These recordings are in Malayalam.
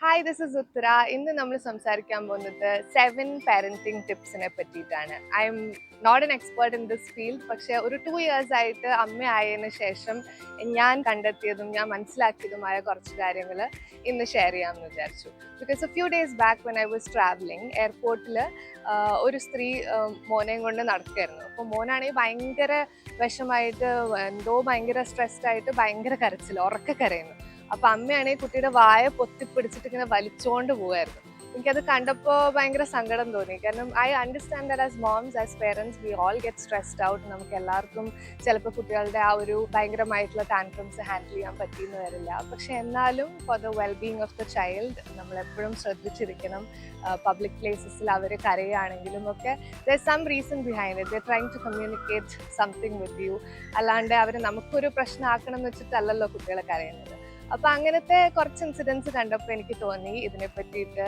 ഹായ്, ദിസ് ഇസ് ഉത്തര. ഇന്ന് നമ്മൾ സംസാരിക്കാൻ പോകുന്നത് 7 പാരന്റിങ് ടിപ്സിനെ പറ്റിയിട്ടാണ്. I am not an expert in this field. പക്ഷേ ഒരു 2 years ആയിട്ട് അമ്മയായതിനു ശേഷം ഞാൻ കണ്ടെത്തിയതും ഞാൻ മനസ്സിലാക്കിയതുമായ കുറച്ച് കാര്യങ്ങൾ ഇന്ന് ഷെയർ ചെയ്യാമെന്ന് വിചാരിച്ചു. Because A few days back when I was travelling എയർപോർട്ടിൽ ഒരു സ്ത്രീ മോനെയും കൊണ്ട് നടക്കുകയായിരുന്നു. അപ്പോൾ മോനാണെങ്കിൽ ഭയങ്കര വിഷമായിട്ട് എന്തോ ഭയങ്കര സ്ട്രെസ്ഡ് ആയിട്ട് ഭയങ്കര കരച്ചിൽ, ഉറക്കെ കരയുന്നു. അപ്പൊ അമ്മയാണെങ്കിൽ കുട്ടിയുടെ വായ പൊത്തിപ്പിടിച്ചിട്ട് ഇങ്ങനെ വലിച്ചോണ്ട് പോവായിരുന്നു. എനിക്കത് കണ്ടപ്പോൾ ഭയങ്കര സങ്കടം തോന്നി. കാരണം I understand that as moms, as parents, we all get stressed out. നമുക്ക് എല്ലാവർക്കും ചിലപ്പോൾ കുട്ടികളുടെ ആ ഒരു ഭയങ്കരമായിട്ടുള്ള ടാൻട്രംസ് ഹാൻഡിൽ ചെയ്യാൻ പറ്റിയെന്ന് വരില്ല. പക്ഷെ എന്നാലും for the wellbeing of the child നമ്മളെപ്പോഴും ശ്രദ്ധിച്ചിരിക്കണം. പബ്ലിക് പ്ലേസസിൽ അവർ കരയുകയാണെങ്കിലും ഒക്കെ there some reason behind it. They're trying to communicate something with you. അല്ലാണ്ട് അവർ നമുക്കൊരു പ്രശ്നമാക്കണം എന്ന് വെച്ചിട്ടല്ലല്ലോ കുട്ടികളെ കരയുന്നത്. അപ്പൊ അങ്ങനത്തെ കുറച്ച് ഇൻസിഡൻസ് കണ്ടപ്പോൾ എനിക്ക് തോന്നി ഇതിനെ പറ്റിയിട്ട്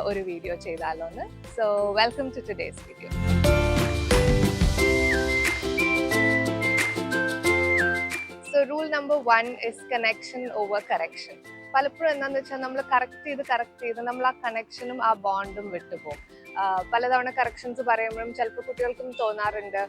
ഒരു വീഡിയോ ചെയ്താലോ എന്ന്. So welcome to today's video. So rule number 1 is connection over correction. പലപ്പോഴും എന്താന്ന് വെച്ചാൽ നമ്മൾ കറക്റ്റ് ചെയ്ത് നമ്മൾ ആ കണക്ഷനും ആ ബോണ്ടും വിട്ടുപോകും. പലതവണ കറക്ഷൻസ് പറയുമ്പോഴും ചിലപ്പോൾ കുട്ടികൾക്കും തോന്നാറുണ്ട്,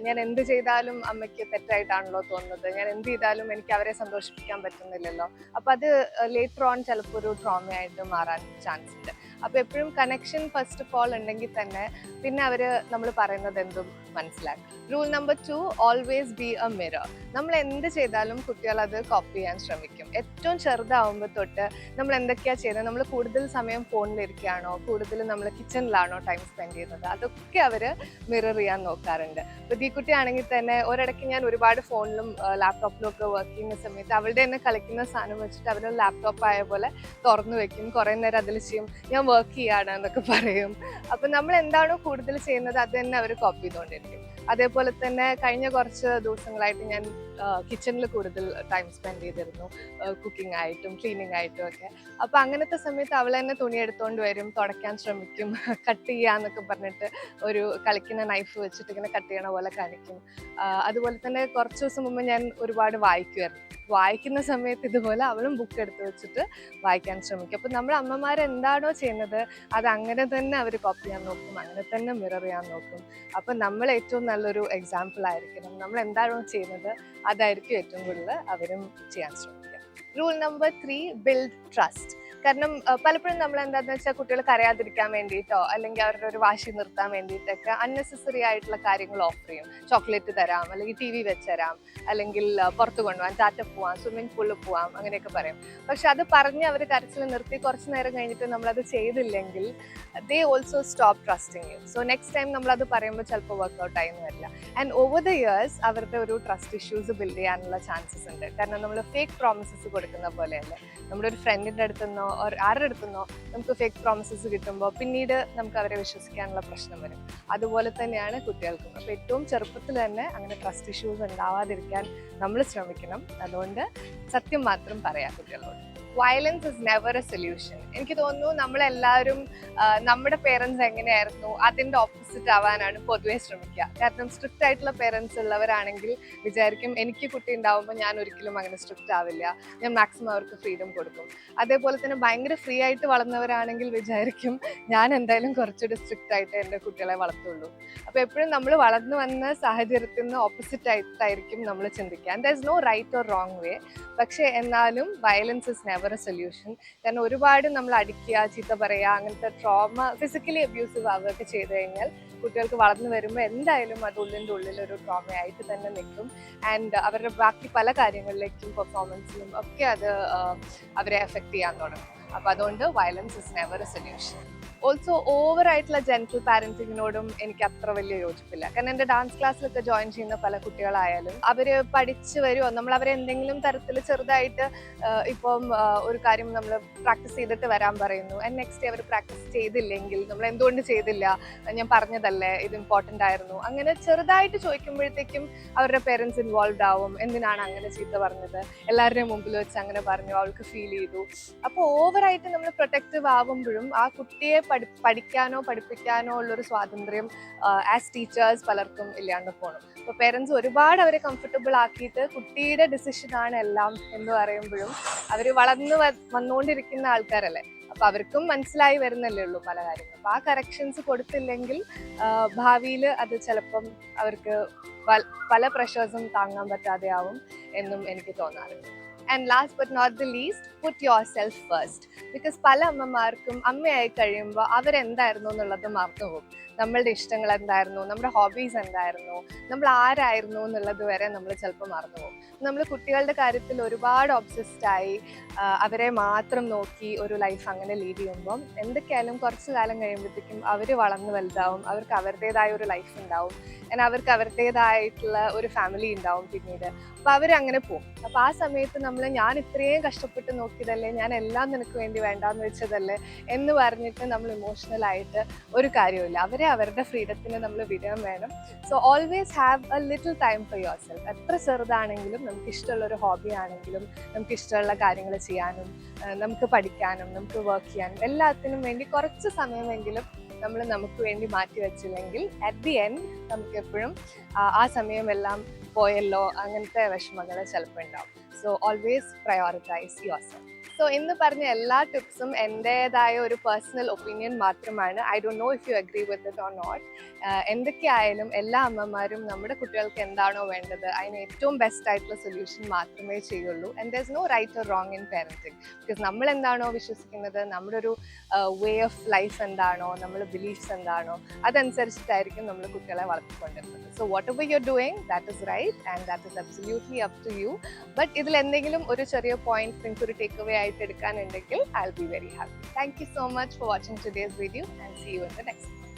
ഞാൻ എന്ത് ചെയ്താലും അമ്മയ്ക്ക് തെറ്റായിട്ടാണല്ലോ തോന്നുന്നത്, ഞാൻ എന്ത് ചെയ്താലും എനിക്ക് അവരെ സന്തോഷിപ്പിക്കാൻ പറ്റുന്നില്ലല്ലോ. അപ്പം അത് ലേറ്റർ ഓൺ ചിലപ്പോൾ ഒരു ട്രോമയായിട്ട് മാറാൻ ചാൻസ് ഉണ്ട്. അപ്പോൾ എപ്പോഴും കണക്ഷൻ ഫസ്റ്റ് ഓഫ് ഓൾ ഉണ്ടെങ്കിൽ തന്നെ പിന്നെ അവർ നമ്മൾ പറയുന്നത് എന്തും മനസ്സിലാക്കും. Rule number 2, always be A mirror. നമ്മൾ എന്ത് ചെയ്താലും കുട്ടികൾ അത് കോപ്പി ചെയ്യാൻ ശ്രമിക്കും. ഏറ്റവും ചെറുതാവുമ്പോൾ തൊട്ട് നമ്മൾ എന്തൊക്കെയാണ് ചെയ്യുന്നത്, നമ്മൾ കൂടുതൽ സമയം ഫോണിലിരിക്കുകയാണോ, കൂടുതൽ നമ്മൾ കിച്ചണിലാണോ ടൈം സ്പെൻഡ് ചെയ്യുന്നത്, അതൊക്കെ അവർ മിറർ ചെയ്യാൻ നോക്കാറുണ്ട്. ഇപ്പോൾ ഈ കുട്ടിയാണെങ്കിൽ തന്നെ ഒരിടയ്ക്ക് ഞാൻ ഒരുപാട് ഫോണിലും ലാപ്ടോപ്പിലും ഒക്കെ വർക്ക് ചെയ്യുന്ന സമയത്ത് അവളുടെ തന്നെ കളിക്കുന്ന സാധനം വെച്ചിട്ട് അവർ ലാപ്ടോപ്പ് ആയ പോലെ തുറന്നു വെക്കും, കുറേ നേരം അതിൽ ചെയ്യും, ഞാൻ വർക്ക് ചെയ്യാണ് എന്നൊക്കെ പറയും. അപ്പം നമ്മൾ എന്താണോ കൂടുതൽ ചെയ്യുന്നത് അത് തന്നെ അവർ കോപ്പി ചെയ്തുകൊണ്ടിരിക്കും. അതേപോലെ തന്നെ കഴിഞ്ഞ കുറച്ച് ദിവസങ്ങളായിട്ട് ഞാൻ കിച്ചണിൽ കൂടുതൽ ടൈം സ്പെൻഡ് ചെയ്തിരുന്നു, കുക്കിംഗ് ആയിട്ടും ക്ലീനിങ് ആയിട്ടും ഒക്കെ. അപ്പം അങ്ങനത്തെ സമയത്ത് അവൾ തന്നെ തുണി എടുത്തുകൊണ്ട് വരും, തുടയ്ക്കാൻ ശ്രമിക്കും, കട്ട് ചെയ്യാന്നൊക്കെ പറഞ്ഞിട്ട് ഒരു കളിക്കുന്ന നൈഫ് വെച്ചിട്ട് ഇങ്ങനെ കട്ട് ചെയ്യണ പോലെ കാണിക്കും. അതുപോലെ തന്നെ കുറച്ച് ദിവസം മുമ്പ് ഞാൻ ഒരുപാട് വായിക്കുമായിരുന്നു. വായിക്കുന്ന സമയത്ത് ഇതുപോലെ അവളും ബുക്ക് എടുത്ത് വെച്ചിട്ട് വായിക്കാൻ ശ്രമിക്കും. അപ്പം നമ്മൾ അമ്മമാർ എന്താണോ ചെയ്യുന്നത് അത് അങ്ങനെ തന്നെ അവർ കോപ്പി ചെയ്യാൻ നോക്കും, അങ്ങനെ തന്നെ മിറർ ചെയ്യാൻ നോക്കും. അപ്പം നമ്മൾ ഏറ്റവും നല്ലൊരു എക്സാമ്പിൾ ആയിരിക്കണം. നമ്മൾ എന്താണോ ചെയ്യുന്നത് അതായിരിക്കും ഏറ്റവും കൂടുതൽ അവരും ചെയ്യാൻ ശ്രമിക്കുക. Rule number 3, build trust. കാരണം പലപ്പോഴും നമ്മൾ എന്താണെന്ന് വെച്ചാൽ കുട്ടികൾ കരയാതിരിക്കാൻ വേണ്ടിയിട്ടോ അല്ലെങ്കിൽ അവരുടെ ഒരു വാശി നിർത്താൻ വേണ്ടിയിട്ടൊക്കെ അൺനെസസറി ആയിട്ടുള്ള കാര്യങ്ങൾ ഓഫർ ചെയ്യും. ചോക്ലേറ്റ് തരാം, അല്ലെങ്കിൽ TV വെച്ച് തരാം, അല്ലെങ്കിൽ പുറത്ത് കൊണ്ടുപോകാം, ടാറ്റ പോവാം, സ്വിമ്മിംഗ് പൂളിൽ പോവാം, അങ്ങനെയൊക്കെ പറയും. പക്ഷെ അത് പറഞ്ഞ് അവർ കരച്ചിൽ നിർത്തി കുറച്ച് നേരം കഴിഞ്ഞിട്ട് നമ്മളത് ചെയ്തില്ലെങ്കിൽ they also stop trusting you. So next time നമ്മളത് പറയുമ്പോൾ ചിലപ്പോൾ വർക്ക്ഔട്ട് ആയെന്ന് വരില്ല. ആൻഡ് ഓവർ ദ ഇയേഴ്സ് അവരുടെ ഒരു ട്രസ്റ്റ് ഇഷ്യൂസ് ബിൽഡ് ചെയ്യാനുള്ള ചാൻസസ് ഉണ്ട്. കാരണം നമ്മൾ ഫേക്ക് പ്രോമിസസ് കൊടുക്കുന്ന പോലെയല്ലേ, നമ്മുടെ ഒരു ഫ്രണ്ടിൻ്റെ അടുത്തുനിന്നോ ആരുടെ അടുത്തുനിന്നോ നമുക്ക് ഫേക്ക് പ്രോമിസസ് കിട്ടുമ്പോൾ പിന്നീട് നമുക്ക് അവരെ വിശ്വസിക്കാനുള്ള പ്രശ്നം വരും. അതുപോലെ തന്നെയാണ് കുട്ടികൾക്കും. അപ്പോൾ ഏറ്റവും ചെറുപ്പത്തിൽ തന്നെ അങ്ങനെ ട്രസ്റ്റ് ഇഷ്യൂസ് ഉണ്ടാവാതിരിക്കാൻ നമ്മൾ ശ്രമിക്കണം. അതുകൊണ്ട് സത്യം മാത്രം പറയാം കുട്ടികളോട്. Violence is never a solution. എനിക്ക് തോന്നുന്നു നമ്മളെല്ലാവരും നമ്മുടെ പേരൻസ് എങ്ങനെയായിരുന്നു അതിൻ്റെ ഓപ്പോസിറ്റ് ആവാനാണ് പൊതുവെ ശ്രമിക്കുക. കാരണം സ്ട്രിക്റ്റ് ആയിട്ടുള്ള പേരൻസ് ഉള്ളവരാണെങ്കിൽ വിചാരിക്കും എനിക്ക് കുട്ടി ഉണ്ടാവുമ്പോൾ ഞാൻ ഒരിക്കലും അങ്ങനെ സ്ട്രിക്റ്റ് ആവില്ല, ഞാൻ മാക്സിമം അവർക്ക് ഫ്രീഡം കൊടുക്കും. അതേപോലെ തന്നെ ഭയങ്കര ഫ്രീ ആയിട്ട് വളർന്നവരാണെങ്കിൽ വിചാരിക്കും ഞാൻ എന്തായാലും കുറച്ചുകൂടി സ്ട്രിക്റ്റ് ആയിട്ട് എൻ്റെ കുട്ടികളെ വളർത്തുള്ളൂ. അപ്പോൾ എപ്പോഴും നമ്മൾ വളർന്നു വന്ന സാഹചര്യത്തിൽ നിന്ന് ഓപ്പോസിറ്റ് ആയിട്ടായിരിക്കും നമ്മൾ ചിന്തിക്കുക. There is no right or wrong way. പക്ഷേ എന്നാലും violence is never a solution. കാരണം ഒരുപാട് നമ്മൾ അടിക്കുക, ചീത്ത പറയുക, അങ്ങനത്തെ ട്രോമ, ഫിസിക്കലി അബ്യൂസീവ് ആവുകയൊക്കെ ചെയ്ത് കഴിഞ്ഞാൽ കുട്ടികൾക്ക് വളർന്നു വരുമ്പോൾ എന്തായാലും അത് ഉള്ളിൻ്റെ ഉള്ളിൽ ഒരു ട്രോമയായിട്ട് തന്നെ നിൽക്കും. ആൻഡ് അവരുടെ ബാക്കി പല കാര്യങ്ങളിലേക്കും പെർഫോമൻസിലും ഒക്കെ അത് അവരെ എഫക്റ്റ് ചെയ്യാൻ തുടങ്ങും. അപ്പോൾ അതുകൊണ്ട് violence is never a solution. Also ഓവറായിട്ടുള്ള ജെൻറ്റൽ പാരൻറ്റിങ്ങിനോടും എനിക്ക് അത്ര വലിയ യോജിപ്പില്ല. കാരണം എൻ്റെ ഡാൻസ് ക്ലാസ്സിലൊക്കെ ജോയിൻ ചെയ്യുന്ന പല കുട്ടികളായാലും അവർ പഠിച്ച് വരുമോ, നമ്മൾ അവരെ എന്തെങ്കിലും തരത്തിൽ ചെറുതായിട്ട് ഇപ്പം ഒരു കാര്യം നമ്മൾ പ്രാക്ടീസ് ചെയ്തിട്ട് വരാൻ പറയുന്നു, ആൻഡ് നെക്സ്റ്റ് ഡേ അവർ പ്രാക്ടീസ് ചെയ്തില്ലെങ്കിൽ നമ്മൾ എന്തുകൊണ്ട് ചെയ്തില്ല, ഞാൻ പറഞ്ഞതല്ലേ ഇത് ഇമ്പോർട്ടൻ്റ് ആയിരുന്നു, അങ്ങനെ ചെറുതായിട്ട് ചോദിക്കുമ്പോഴത്തേക്കും അവരുടെ പേരൻസ് ഇൻവോൾവ് ആവും. എന്തിനാണ് അങ്ങനെ ചീത്ത പറഞ്ഞത്, എല്ലാവരുടെയും മുമ്പിൽ വെച്ച് അങ്ങനെ പറഞ്ഞു, അവൾക്ക് ഫീൽ ചെയ്തു. അപ്പോൾ ഓവറായിട്ട് നമ്മൾ പ്രൊട്ടക്റ്റീവ് ആവുമ്പോഴും ആ കുട്ടിയെ പഠിക്കാനോ പഠിപ്പിക്കാനോ ഉള്ളൊരു സ്വാതന്ത്ര്യം ആസ് ടീച്ചേഴ്സ് പലർക്കും ഇല്ലാണ്ട് പോകണം. അപ്പോൾ പേരൻസ് ഒരുപാട് അവരെ കംഫർട്ടബിൾ ആക്കിയിട്ട് കുട്ടിയുടെ ഡിസിഷനാണ് എല്ലാം എന്ന് പറയുമ്പോഴും അവർ വളർന്നു വന്നുകൊണ്ടിരിക്കുന്ന ആൾക്കാരല്ലേ. അപ്പൊ അവർക്കും മനസ്സിലായി വരുന്നല്ലേ ഉള്ളൂ പല കാര്യങ്ങളും. അപ്പൊ ആ കറക്ഷൻസ് കൊടുത്തില്ലെങ്കിൽ ഭാവിയിൽ അത് ചിലപ്പം അവർക്ക് പല പ്രഷേഴ്സും താങ്ങാൻ പറ്റാതെയാവും എന്നും എനിക്ക് തോന്നാറുണ്ട്. And last but not the least, put yourself first. Because പല അമ്മമാർക്കും അമ്മയായി കഴിയുമ്പോൾ അവരെന്തായിരുന്നു എന്നുള്ളത് മറന്നുപോകും. നമ്മളുടെ ഇഷ്ടങ്ങൾ എന്തായിരുന്നു, നമ്മുടെ ഹോബീസ് എന്തായിരുന്നു, നമ്മൾ ആരായിരുന്നു എന്നുള്ളത് വരെ നമ്മൾ ചിലപ്പോൾ മറന്നുപോകും. നമ്മൾ കുട്ടികളുടെ കാര്യത്തിൽ ഒരുപാട് ഒബ്സസ്ഡായി അവരെ മാത്രം നോക്കി ഒരു ലൈഫ് അങ്ങനെ ലീഡ് ചെയ്യുമ്പം എന്തൊക്കെയായാലും കുറച്ച് കാലം കഴിയുമ്പോഴത്തേക്കും അവർ വളർന്നു വലുതാവും, അവർക്ക് അവരുടേതായ ഒരു ലൈഫ് ഉണ്ടാവും, അവർക്ക് അവരുടേതായിട്ടുള്ള ഒരു ഫാമിലി ഉണ്ടാവും പിന്നീട്. അപ്പോൾ അവരങ്ങനെ പോകും. അപ്പോൾ ആ സമയത്ത് ഞാൻ ഇത്രയും കഷ്ടപ്പെട്ട് നോക്കിയതല്ലേ, ഞാൻ എല്ലാം നിനക്ക് വേണ്ടി വേണ്ടാന്ന് വെച്ചതല്ലേ എന്ന് പറഞ്ഞിട്ട് നമ്മൾ ഇമോഷണലായിട്ട് ഒരു കാര്യമില്ല. അവരെ അവരുടെ ഫ്രീഡത്തിന് നമ്മൾ വിടാൻ വേണം. So always have A little time for your self. എത്ര ചെറുതാണെങ്കിലും നമുക്ക് ഇഷ്ടമുള്ളൊരു ഹോബി ആണെങ്കിലും നമുക്ക് ഇഷ്ടമുള്ള കാര്യങ്ങൾ ചെയ്യാനും നമുക്ക് പഠിക്കാനും നമുക്ക് വർക്ക് ചെയ്യാനും എല്ലാത്തിനും വേണ്ടി കുറച്ച് സമയമെങ്കിലും നമ്മൾ നമുക്ക് വേണ്ടി മാറ്റി വെച്ചില്ലെങ്കിൽ അറ്റ് ദി എൻഡ് നമുക്ക് എപ്പോഴും ആ സമയമെല്ലാം പോയല്ലോ അങ്ങനത്തെ വിഷമങ്ങൾ ചിലപ്പോൾ ഉണ്ടാവും. So always prioritise yourself. So ഇന്ന് പറഞ്ഞ എല്ലാ ടിപ്സും എൻ്റെതായ ഒരു പേഴ്സണൽ ഒപ്പീനിയൻ മാത്രമാണ്. I don't know if you agree with it or not. എന്തൊക്കെയായാലും എല്ലാ അമ്മമാരും നമ്മുടെ കുട്ടികൾക്ക് എന്താണോ വേണ്ടത് അതിന് ഏറ്റവും ബെസ്റ്റ് ആയിട്ടുള്ള സൊല്യൂഷൻ മാത്രമേ ചെയ്യുള്ളൂ. And there is no right or wrong in parenting. Because നമ്മൾ എന്താണോ വിശ്വസിക്കുന്നത്, നമ്മുടെ ഒരു വേ ഓഫ് ലൈഫ് എന്താണോ, നമ്മുടെ ബിലീഫ്സ് എന്താണോ അതനുസരിച്ചിട്ടായിരിക്കും നമ്മൾ കുട്ടികളെ വളർത്തിക്കൊണ്ടിരുന്നത്. So whatever you are doing that is right and that is absolutely up to you. But ഇതിൽ എന്തെങ്കിലും ഒരു ചെറിയ പോയിന്റ് നിങ്ങൾക്ക് ഒരു ടേക്ക് അവേ ആയിട്ട് എടുക്കാനുണ്ടെങ്കിൽ I'll be very happy. Thank you so much for watching today's video and see you in the next one.